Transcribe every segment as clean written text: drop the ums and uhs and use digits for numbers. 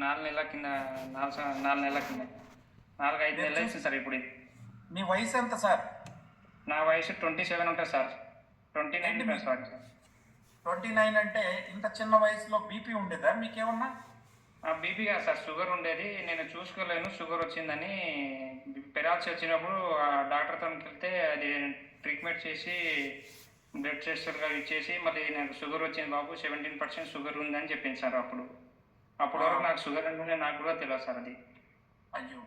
4 నెలల కింద 4 నెలల కింద 4, 5 మీరు నెలలు చూసి అవుతుంది సార్ ఇప్పుడు. మీ వయసు ఎంత సార్? నా వయసు 27 ఉంటుంది సార్. 29 ఏంటి ప్లస్ వాడు సార్. 29 అంటే ఇంత చిన్న వయసులో బీపీ ఉండేదా మీకేమన్నా? బీపీ కాదు సార్, షుగర్ ఉండేది. నేను చూసుకోలేను షుగర్ వచ్చిందని. పెరాల్సి వచ్చినప్పుడు ఆ డాక్టర్తో వెళ్తే అది ట్రీట్మెంట్ చేసి బ్లడ్ టెస్టులుగా ఇచ్చేసి మళ్ళీ నాకు షుగర్ వచ్చింది బాబు, 17% షుగర్ ఉందని చెప్పింది సార్. అప్పటి ఆ, వరకు నాకు షుగర్ అంటే నాకు కూడా తెలియదు సార్ అది. అయ్యో.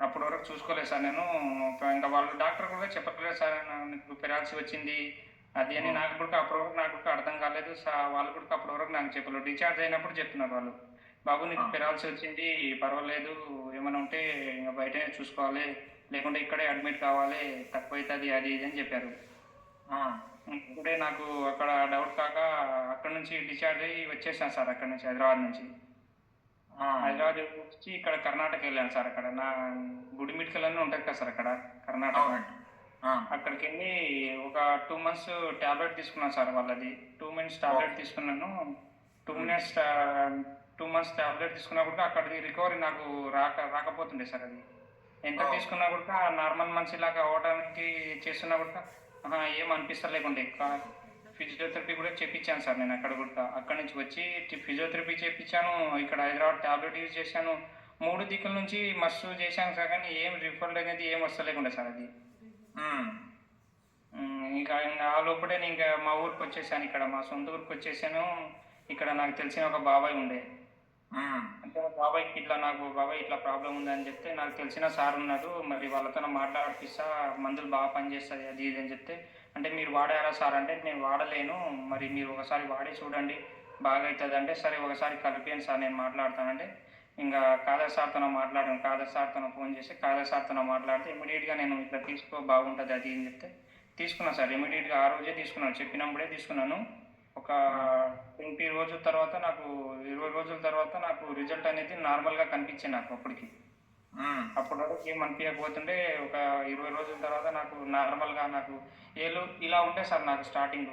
అప్పటి వరకు చూసుకోలేదు సార్ నేను. ఇంకా వాళ్ళు డాక్టర్ కూడా చెప్పట్లేదు సార్ నీకు పెరాల్సి వచ్చింది అది అని. నాకు కూడా అప్పటి వరకు నాకు కూడా అర్థం కాలేదు వాళ్ళు కూడా అప్పటి వరకు నాకు చెప్పలేదు. డిశ్చార్జ్ అయినప్పుడు చెప్తున్నారు వాళ్ళు, బాబు నీకు పెరాల్సి వచ్చింది, పర్వాలేదు, ఏమైనా ఉంటే ఇంకా బయటనే చూసుకోవాలి, లేకుంటే ఇక్కడే అడ్మిట్ కావాలి, తక్కువ అవుతుంది అది ఇది అని చెప్పారు. ఇప్పుడే నాకు అక్కడ డౌట్ కాక అక్కడ నుంచి డిశ్చార్జ్ అయ్యి వచ్చేసాను సార్. అక్కడ నుంచి హైదరాబాద్ నుంచి హైదరాబాద్ వచ్చి ఇక్కడ కర్ణాటక వెళ్ళాను సార్. అక్కడ నా గుడి మెడికల్ అని ఉంటుంది కదా సార్ అక్కడ కర్ణాటక. అక్కడికి వెళ్ళి ఒక 2 months ట్యాబ్లెట్ తీసుకున్నాను సార్ వాళ్ళది. 2 months ట్యాబ్లెట్ తీసుకున్నాను. 2 months ట్యాబ్లెట్ తీసుకున్నప్పుడు అక్కడికి రికవరీ నాకు రాకపోతుండే సార్. అది ఎంత తీసుకున్నా కూడా నార్మల్ మనిషిలాగా అవ్వడానికి చేస్తున్నా కూడా ఏం అనిపిస్తలేకుండే. ఫిజియోథెరపీ కూడా చేయించాను సార్ నేను అక్కడ కూడా. అక్కడి నుంచి వచ్చి ఫిజియోథెరపీ చేయించాను, ఇక్కడ హైదరాబాద్ ట్యాబ్లెట్ యూజ్ చేశాను, 3 దిక్కుల నుంచి మస్తు చేశాను సార్. కానీ ఏం రిఫండ్ అనేది ఏం వస్తలేకుండా సార్ అది. ఇంకా ఆ లోపలే నేను ఇంకా మా ఊరికి వచ్చేసాను, ఇక్కడ మా సొంత ఊరికి వచ్చేసాను. ఇక్కడ నాకు తెలిసిన ఒక బాబాయ్ ఉండే, అంటే బాబాయ్కి ఇట్లా నాకు బాబాయ్ ఇట్లా ప్రాబ్లం ఉందని చెప్తే, నాకు తెలిసిన సార్ ఉన్నాడు, మరి వాళ్ళతో మాట్లాడిపిస్తా, మందులు బాగా పనిచేస్తుంది అది ఇది అని చెప్తే, అంటే మీరు వాడారా సార్ అంటే నేను వాడలేను, మరి మీరు ఒకసారి వాడి చూడండి బాగా అవుతుంది అంటే, సరే ఒకసారి కలిపాను సార్ నేను మాట్లాడతానంటే, ఇంకా కాదర్ సార్తో మాట్లాడాను. కాదర్ సార్తో ఫోన్ చేసి కాదర్ సార్తో మాట్లాడితే ఇమీడియట్గా నేను ఇట్లా తీసుకో బాగుంటుంది అది అని చెప్తే తీసుకున్నాను సార్. ఇమీడియట్గా ఆ రోజే తీసుకున్నాను, చెప్పినప్పుడే తీసుకున్నాను. ఒక 20 రోజుల తర్వాత నాకు 20 రోజుల తర్వాత నాకు రిజల్ట్ అనేది నార్మల్గా కనిపించింది నాకు అప్పటికి. అప్పటి వరకు ఏం అనిపించకపోతుండే, ఒక 20 రోజుల తర్వాత నాకు నార్మల్గా నాకు ఏళ్ళు ఇలా ఉంటాయి సార్ నాకు స్టార్టింగ్.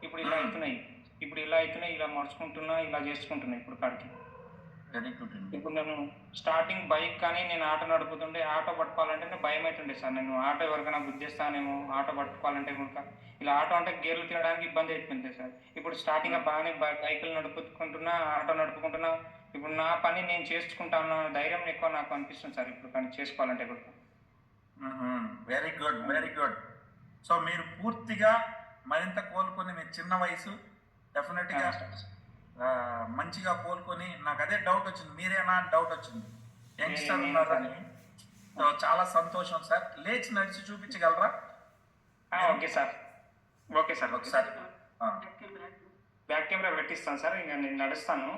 ఇప్పుడు ఇలా అవుతున్నాయి, ఇలా మర్చుకుంటున్నా, ఇలా చేసుకుంటున్నాయి ఇప్పుడు కాడికి. వెరీ గుడ్ అండి. ఇప్పుడు నేను స్టార్టింగ్ బైక్ కానీ నేను ఆటో నడుపుతుంటే ఆటో పట్టుకోవాలంటే భయం అవుతుండే సార్. నేను ఆటో ఎవరికైనా గుద్దేస్తానేమో ఆటో పట్టుకోవాలంటే కనుక, ఇలా ఆటో అంటే గేర్లు తీయడానికి ఇబ్బంది అవుతుంది సార్. ఇప్పుడు స్టార్టింగ్ బాగానే బైకులు నడుపుకుంటున్నా, ఆటో నడుపుకుంటున్నా, ఇప్పుడు నా పని నేను చేసుకుంటాను, ధైర్యం ఎక్కువ నాకు అనిపిస్తుంది సార్ ఇప్పుడు పని చేసుకోవాలంటే కూడా. Very good, very good. So మీరు పూర్తిగా మరింత కోలుకొని, మీ చిన్న వయసు డెఫినెట్గా మంచిగా కోలుకొని, నాకు అదే డౌట్ వచ్చింది, మీరేనా అని డౌట్ వచ్చింది, యంగ్స్టర్ ఉన్నారని. చాలా సంతోషం సార్. లేచి నడిచి చూపించగలరా? Okay sir, okay sir. ఒకసారి బ్యాక్ కెమెరా పెట్టిస్తాను సార్, ఇంకా నేను నడుస్తాను.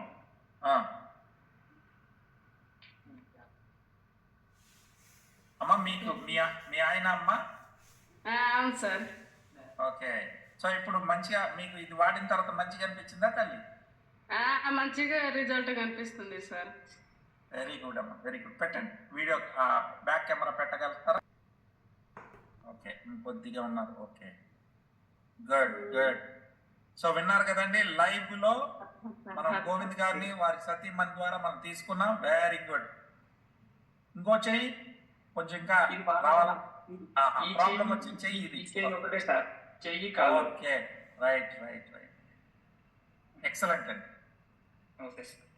అమ్మ మీకు మీ ఆయన అమ్మ? అవును సార్. ఓకే. సో ఇప్పుడు మంచిగా మీకు ఇది వాడిన తర్వాత మంచిగా అనిపించిందా తల్లి? మంచిగా రిజల్ట్ కనిపిస్తుంది సార్. వెరీ గుడ్ అమ్మ, వెరీ గుడ్. పెట్టండి వీడియో, బ్యాక్ కెమెరా పెట్టగలుగుతారా? ఓకే, కొద్దిగా ఉన్నారు. Okay, good good. సో విన్నారు కదండి, లైవ్ లో మనం గోవింద్ గారిని వారి సతీమణి ద్వారా మనం తీసుకున్నాం. Very good. ఇంకో చెయ్యి కొంచెం ఇంకా రావాలా? ప్రాబ్లం వచ్చింది చెయ్యి ఇది. Okay, right right right. Excellent అండి. Okay sir.